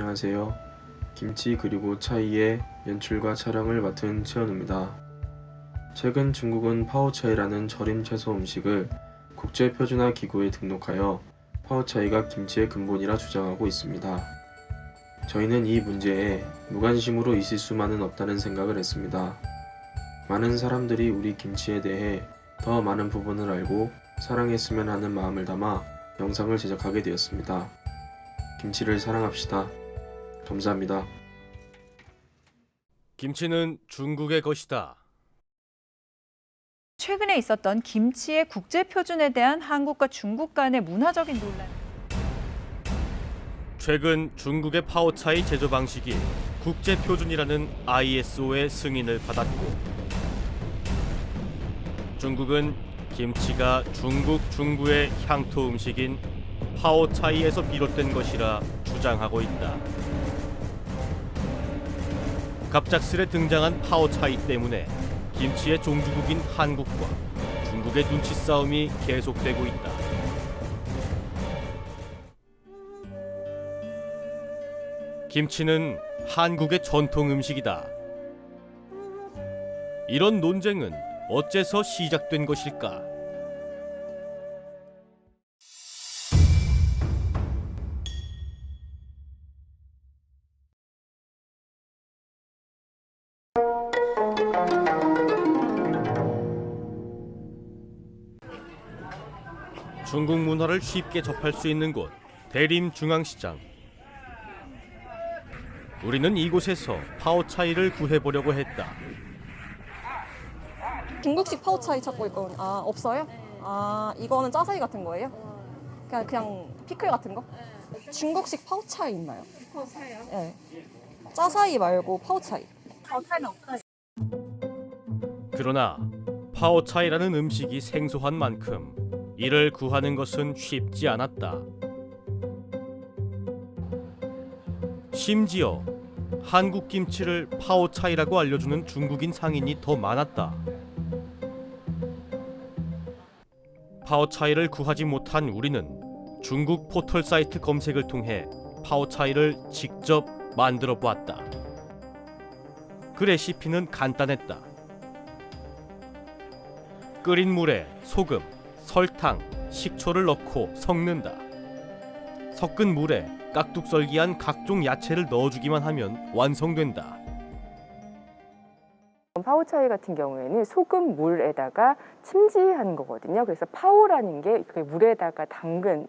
안녕하세요. 김치 그리고 차이의 연출과 촬영을 맡은 최현우입니다. 최근 중국은 파오차이라는 절임 채소 음식을 국제표준화 기구에 등록하여 파오차이가 김치의 근본이라 주장하고 있습니다. 저희는 이 문제에 무관심으로 있을 수만은 없다는 생각을 했습니다. 많은 사람들이 우리 김치에 대해 더 많은 부분을 알고 사랑했으면 하는 마음을 담아 영상을 제작하게 되었습니다. 김치를 사랑합시다. 감사합니다. 김치는 중국의 것이다. 최근에 있었던 김치의 국제 표준에 대한 한국과 중국 간의 문화적인 논란. 최근 중국의 파오차이 제조 방식이 국제 표준이라는 ISO의 승인을 받았고, 중국은 김치가 중국 중부의 향토 음식인 파오차이에서 비롯된 것이라 주장하고 있다. 갑작스레 등장한 파오차이 때문에 김치의 종주국인 한국과 중국의 눈치 싸움이 계속되고 있다. 김치는 한국의 전통 음식이다. 이런 논쟁은 어째서 시작된 것일까? 중국 문화를 쉽게 접할 수 있는 곳, 대림중앙시장. 우리는 이곳에서 파오차이를 구해보려고 했다. 중국식 파오차이 찾고 있거든요. 아, 없어요? 아, 이거는 짜사이 같은 거예요? 그냥 피클 같은 거? 중국식 파오차이 있나요? 파오차이요? 네. 짜사이 말고 파오차이. 파오차이는 없어요. 그러나 파오차이라는 음식이 생소한 만큼 이를 구하는 것은 쉽지 않았다. 심지어 한국 김치를 파오차이라고 알려주는 중국인 상인이 더 많았다. 파오차이를 구하지 못한 우리는 중국 포털 사이트 검색을 통해 파오차이를 직접 만들어 보았다. 그 레시피는 간단했다. 끓인 물에 소금, 설탕, 식초를 넣고 섞는다. 섞은 물에 깍둑썰기한 각종 야채를 넣어주기만 하면 완성된다. 파오차이 같은 경우에는 소금 물에다가 침지하는 거거든요. 그래서 파오라는 게 물에다가 담근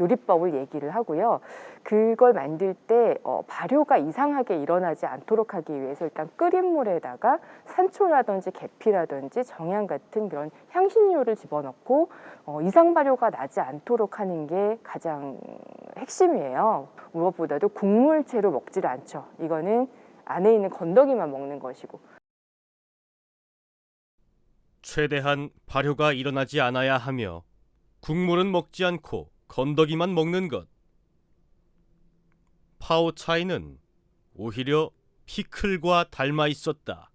요리법을 얘기를 하고요. 그걸 만들 때 발효가 이상하게 일어나지 않도록 하기 위해서 일단 끓인 물에다가 산초라든지 계피라든지 정향 같은 그런 향신료를 집어넣고 이상 발효가 나지 않도록 하는 게 가장 핵심이에요. 무엇보다도 국물채로 먹지를 않죠. 이거는 안에 있는 건더기만 먹는 것이고. 최대한 발효가 일어나지 않아야 하며 국물은 먹지 않고 건더기만 먹는 것. 파오차이는 오히려 피클과 닮아 있었다.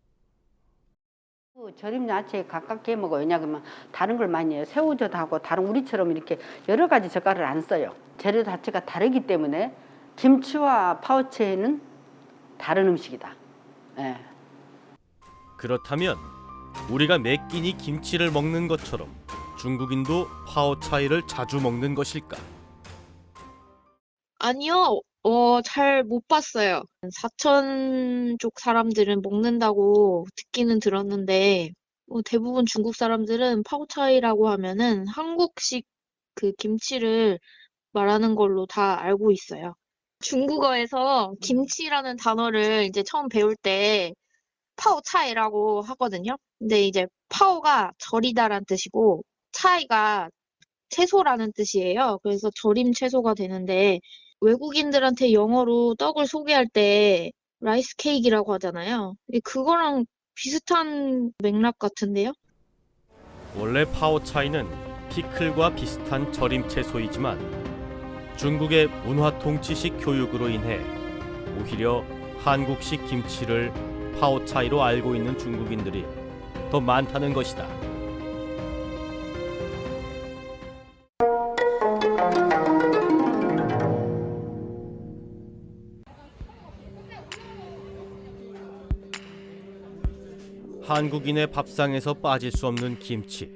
절임 야채에 가깝게 먹어요. 왜냐하면 다른 걸 많이 해요. 새우젓 하고 다른 우리처럼 이렇게 여러 가지 젓갈을 안 써요. 재료 자체가 다르기 때문에 김치와 파오차이는 다른 음식이다. 네. 그렇다면 우리가 매 끼니 김치를 먹는 것처럼 중국인도 파오차이를 자주 먹는 것일까? 아니요, 잘 못 봤어요. 사천 쪽 사람들은 먹는다고 듣기는 들었는데, 대부분 중국 사람들은 파오차이라고 하면은 한국식 그 김치를 말하는 걸로 다 알고 있어요. 중국어에서 김치라는 단어를 이제 처음 배울 때 파오차이라고 하거든요. 근데 이제 파오가 절이다란 뜻이고, 차이가 채소라는 뜻이에요. 그래서 절임 채소가 되는데 외국인들한테 영어로 떡을 소개할 때 라이스 케이크라고 하잖아요. 그거랑 비슷한 맥락 같은데요? 원래 파오차이는 피클과 비슷한 절임 채소이지만 중국의 문화 통치식 교육으로 인해 오히려 한국식 김치를 파오차이로 알고 있는 중국인들이 더 많다는 것이다. 한국인의 밥상에서 빠질 수 없는 김치.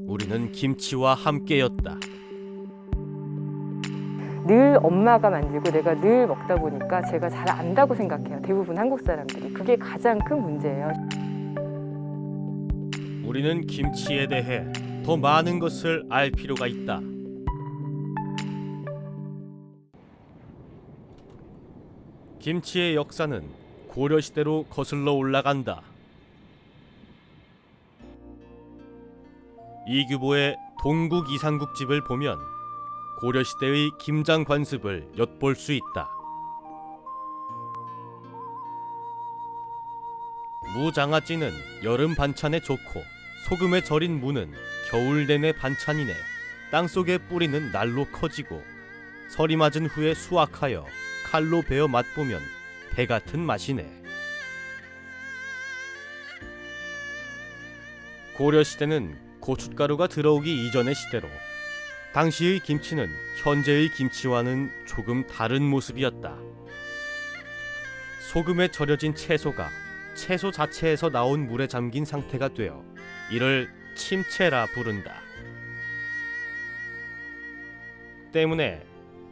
우리는 김치와 함께였다. 늘 엄마가 만들고 내가 늘 먹다 보니까 제가 잘 안다고 생각해요. 대부분 한국 사람들이. 그게 가장 큰 문제예요. 우리는 김치에 대해 더 많은 것을 알 필요가 있다. 김치의 역사는 고려시대로 거슬러 올라간다. 이규보의 동국 이상국집을 보면 고려시대의 김장 관습을 엿볼 수 있다. 무장아찌는 여름 반찬에 좋고 소금에 절인 무는 겨울 내내 반찬이네. 땅속에 뿌리는 날로 커지고 설이 맞은 후에 수확하여 칼로 베어 맛보면 배 같은 맛이네. 고려시대는 고춧가루가 들어오기 이전의 시대로 당시의 김치는 현재의 김치와는 조금 다른 모습이었다. 소금에 절여진 채소가 채소 자체에서 나온 물에 잠긴 상태가 되어 이를 침채라 부른다. 때문에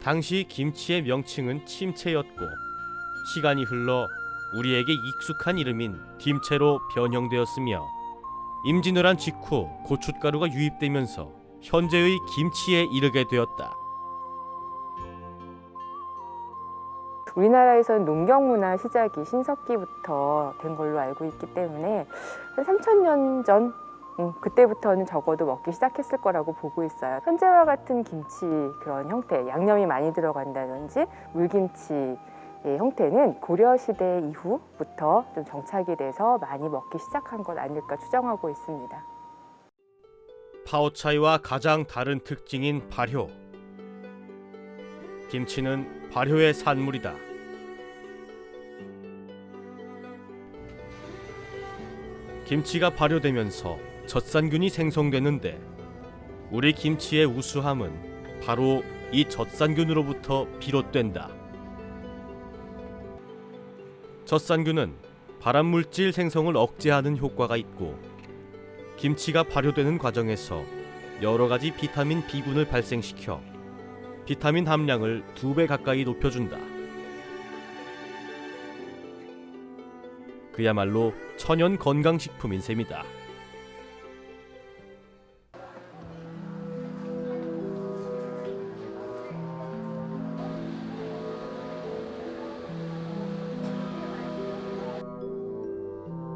당시 김치의 명칭은 침채였고 시간이 흘러 우리에게 익숙한 이름인 김채로 변형되었으며 임진왜란 직후 고춧가루가 유입되면서 현재의 김치에 이르게 되었다. 우리나라에서는 농경 문화 시작이 신석기부터 된 걸로 알고 있기 때문에 한 3,000년 전 그때부터는 적어도 먹기 시작했을 거라고 보고 있어요. 현재와 같은 김치 그런 형태, 양념이 많이 들어간다든지 물김치의 형태는 고려시대 이후부터 좀 정착이 돼서 많이 먹기 시작한 것 아닐까 추정하고 있습니다. 파오차이와 가장 다른 특징인 발효. 김치는 발효의 산물이다. 김치가 발효되면서 젖산균이 생성되는데 우리 김치의 우수함은 바로 이 젖산균으로부터 비롯된다. 젖산균은 발암물질 생성을 억제하는 효과가 있고 김치가 발효되는 과정에서 여러 가지 비타민 B군을 발생시켜 비타민 함량을 2배 가까이 높여준다. 그야말로 천연 건강식품인 셈이다.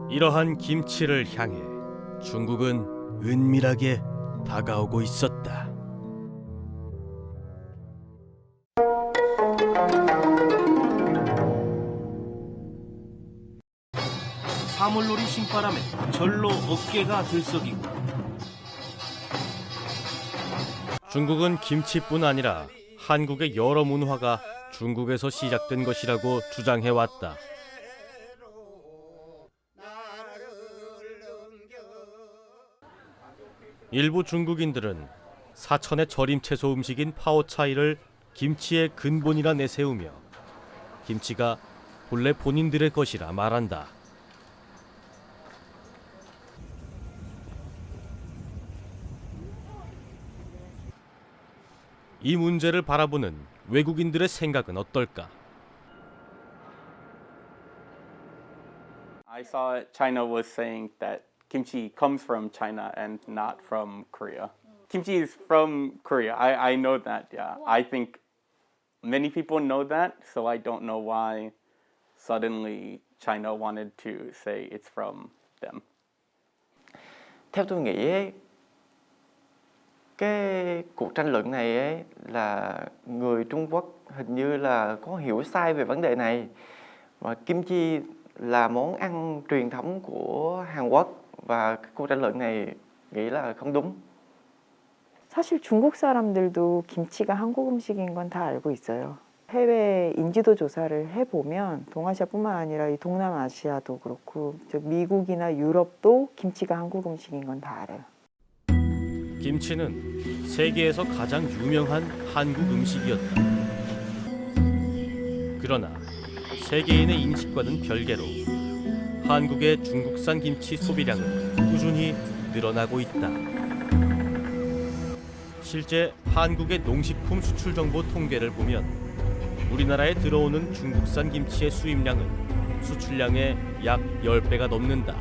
이러한 김치를 향해 중국은 은밀하게 다가오고 있었다. 사물놀이 신바람에 절로 어깨가 들썩이고 중국은 김치뿐 아니라 한국의 여러 문화가 중국에서 시작된 것이라고 주장해왔다. 일부 중국인들은 사천의 절임 채소 음식인 파오차이를 김치의 근본이라 내세우며 김치가 본래 본인들의 것이라 말한다. 이 문제를 바라보는 외국인들의 생각은 어떨까? I saw China was saying that kimchi comes from China and not from Korea. Kimchi is from Korea. I know that. Yeah. I think many people know that, so I don't know why suddenly China wanted to say it's from them. Theo tôi nghĩ ấy, cái cuộc tranh luận này ấy là người Trung Quốc hình như là có hiểu sai về vấn đề này. Và kim chi là món ăn truyền thống của Hàn Quốc và cái cuộc tranh luận này nghĩ là không đúng. 사실 중국 사람들도 김치가 한국 음식인 건 다 알고 있어요. 해외 인지도 조사를 해보면 동아시아뿐만 아니라 이 동남아시아도 그렇고 미국이나 유럽도 김치가 한국 음식인 건 다 알아요. 김치는 세계에서 가장 유명한 한국 음식이었다. 그러나 세계인의 인식과는 별개로 한국의 중국산 김치 소비량은 꾸준히 늘어나고 있다. 실제 한국의 농식품 수출 정보 통계를 보면 우리나라에 들어오는 중국산 김치의 수입량은 수출량의 약 10배가 넘는다.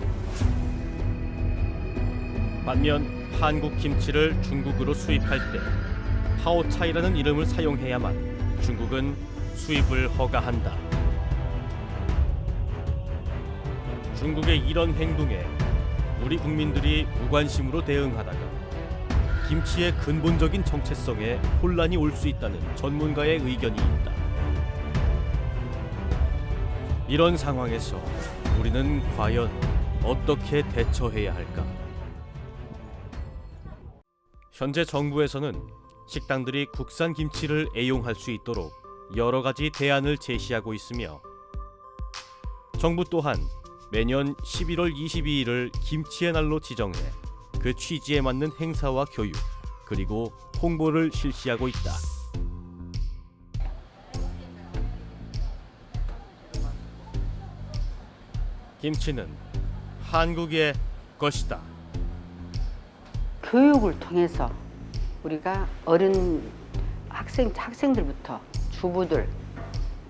반면 한국 김치를 중국으로 수입할 때 파오차이라는 이름을 사용해야만 중국은 수입을 허가한다. 중국의 이런 행동에 우리 국민들이 무관심으로 대응하다가 김치의 근본적인 정체성에 혼란이 올 수 있다는 전문가의 의견이 있다. 이런 상황에서 우리는 과연 어떻게 대처해야 할까? 현재 정부에서는 식당들이 국산 김치를 애용할 수 있도록 여러 가지 대안을 제시하고 있으며 정부 또한 매년 11월 22일을 김치의 날로 지정해 그 취지에 맞는 행사와 교육 그리고 홍보를 실시하고 있다. 김치는 한국의 것이다. 교육을 통해서 우리가 어린 학생들부터 주부들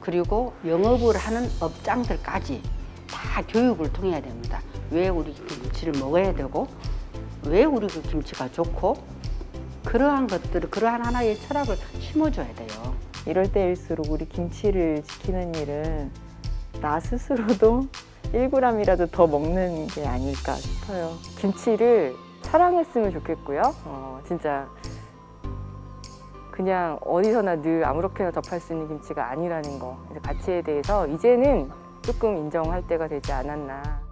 그리고 영업을 하는 업장들까지 다 교육을 통해야 됩니다. 왜 우리 김치를 먹어야 되고 왜 우리 그 김치가 좋고 그러한 것들을 그러한 하나의 철학을 심어줘야 돼요. 이럴 때일수록 우리 김치를 지키는 일은 나 스스로도 1g이라도 더 먹는 게 아닐까 싶어요. 김치를 사랑했으면 좋겠고요. 진짜 그냥 어디서나 늘 아무렇게나 접할 수 있는 김치가 아니라는 거, 가치에 대해서 이제는 조금 인정할 때가 되지 않았나.